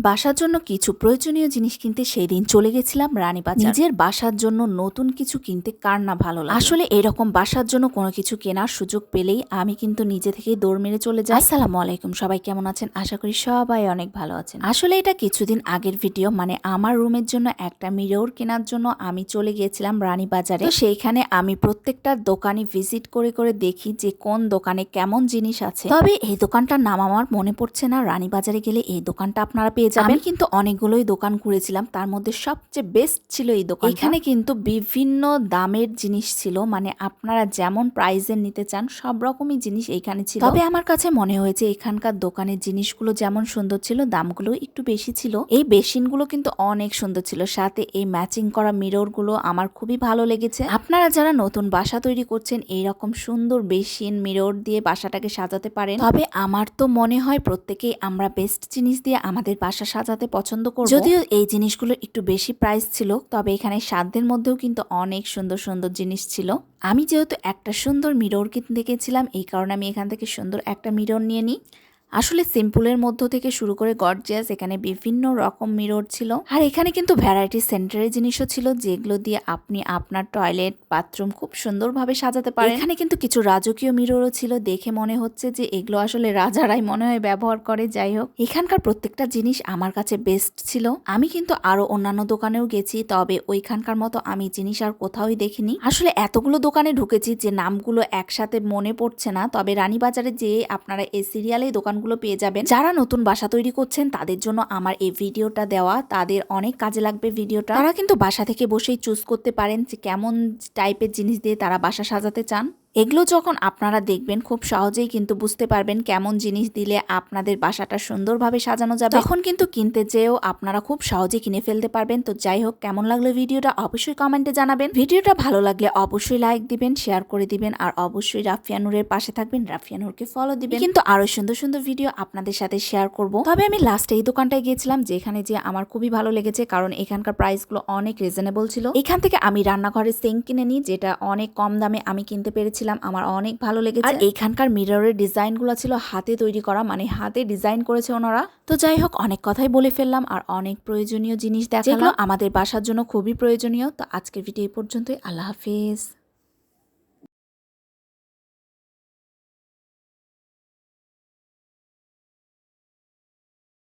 বাসার জন্য কিছু প্রয়োজনীয় জিনিস কিনতে সেই দিন চলে গেছিলাম রানীবাজার। নিজের বাসার জন্য নতুন কিছু কিনতে কার না ভালো লাগে। আসলে এরকম বাসার জন্য কোনো কিছু কেনার সুযোগ পেলেই আমি কিন্তু নিজে থেকেই দৌড় মেরে চলে যাই। আসসালামু আলাইকুম, সবাই কেমন আছেন? আশা করি সবাই অনেক ভালো আছেন। আসলে এটা কিছুদিন আগের ভিডিও, মানে আমার রুমের জন্য একটা মিরর কেনার জন্য আমি চলে গিয়েছিলাম রানীবাজারে। তো সেইখানে আমি প্রত্যেকটা দোকানে ভিজিট করে করে দেখি যে কোন দোকানে কেমন জিনিস আছে। তবে এই দোকানটার নাম আমার মনে পড়ছে না। রানীবাজারে গেলে এই দোকানটা আপনারা পেয়ে যাবেন। আমি কিন্তু অনেকগুলোই দোকান ঘুরেছিলাম, তার মধ্যে সবচেয়ে বেস্ট ছিল এই দোকান। এখানে কিন্তু বিভিন্ন দামের জিনিস ছিল, মানে আপনারা যেমন প্রাইজের নিতে চান সব রকমই জিনিস এইখানে ছিল। তবে আমার কাছে মনে হয়েছে এখানকার দোকানের জিনিসগুলো যেমন সুন্দর ছিল, দামগুলো একটু বেশি ছিল। এই বেসিনগুলো কিন্তু অনেক সুন্দর ছিল, সাথে এই ম্যাচিং করা মিরর গুলো আমার খুবই ভালো লেগেছে। আপনারা যারা নতুন বাসা তৈরি করছেন এইরকম সুন্দর বেসিন মিরর দিয়ে বাসাটাকে সাজাতে পারেন। তবে আমার তো মনে হয় প্রত্যেকেই আমরা বেস্ট জিনিস দিয়ে আমাদের বাসা সাজাতে পছন্দ করব। যদিও এই জিনিসগুলো একটু বেশি প্রাইস ছিল, তবে এখানে সাধ্যের মধ্যেও কিন্তু অনেক সুন্দর সুন্দর জিনিস ছিল। আমি যেহেতু একটা সুন্দর মিরর কিনতে গেছিলাম, এই কারণে আমি এখান থেকে সুন্দর একটা মিরর নিয়ে নিই। আসলে সিম্পলের মধ্য থেকে শুরু করে গর্জিয়াস এখানে বিভিন্ন রকম মিরর ছিল। আর এখানে কিন্তু ভ্যারাইটি সেন্টারের জিনিসও ছিল, যেগুলো দিয়ে আপনি আপনার টয়লেট বাথরুম খুব সুন্দরভাবে সাজাতে পারেন। এখানে কিন্তু কিছু রাজকীয় মিররও ছিল, দেখে মনে হচ্ছে যে এগুলো আসলে রাজারাই মনে হয় ব্যবহার করে। যাই হোক, এখানকার প্রত্যেকটা জিনিস আমার কাছে বেস্ট ছিল। আমি কিন্তু আরো অন্যান্য দোকানেও গেছি, তবে ওইখানকার মতো আমি জিনিস আর কোথাওই দেখিনি। আসলে এতগুলো দোকানে ঢুকেছি যে নামগুলো একসাথে মনে পড়ছে না। তবে রানীবাজারে যেয়ে আপনারা এই সিরিয়ালে দোকান গুলো পেয়ে যাবেন। যারা নতুন বাসা তৈরি করছেন তাদের জন্য আমার এই ভিডিওটা দেওয়া, তাদের অনেক কাজে লাগবে ভিডিওটা। তারা কিন্তু বাসা থেকে বসেই চুজ করতে পারেন যে কেমন টাইপের জিনিস দিয়ে তারা বাসা সাজাতে চান। এগুলো যখন আপনারা দেখবেন খুব সহজেই কিন্তু বুঝতে পারবেন কেমন জিনিস দিলে আপনাদের বাসাটা সুন্দরভাবে সাজানো যাবে। তখন কিন্তু কিনতে যেয়েও আপনারা খুব সহজে কিনে ফেলতে পারবেন। তো যাই হোক, কেমন লাগলো ভিডিওটা অবশ্যই কমেন্টে জানাবেন। ভিডিওটা ভালো লাগলে অবশ্যই লাইক দিবেন, শেয়ার করে দিবেন, আর অবশ্যই রাফিয়া নূরের পাশে থাকবেন, রাফিয়া নূরকে ফলো দিবেন। কিন্তু আরো সুন্দর সুন্দর ভিডিও আপনাদের সাথে শেয়ার করব। তবে আমি লাস্টে এই দোকানটায় গিয়েছিলাম যেখানে যে আমার খুবই ভালো লেগেছে, কারণ এখানকার প্রাইসগুলো অনেক রিজনেবল ছিল। এখান থেকে আমি রান্নাঘরের সিঙ্ক কিনে নিই, যেটা অনেক কম দামে আমি কিনতে পেরেছিলাম। আমার অনেক ভালো লেগেছে। আর এইখানকার মিররের ডিজাইনগুলো ছিল হাতে তৈরি করা, মানে হাতে ডিজাইন করেছে ওনারা। তো যাই হোক, অনেক কথাই বলে ফেললাম আর অনেক প্রয়োজনীয় জিনিস দেখালাম, আমাদের বাসার জন্য খুবই প্রয়োজনীয়। তো আজকের ভিডিও এই পর্যন্তই। আল্লাহ হাফেজ।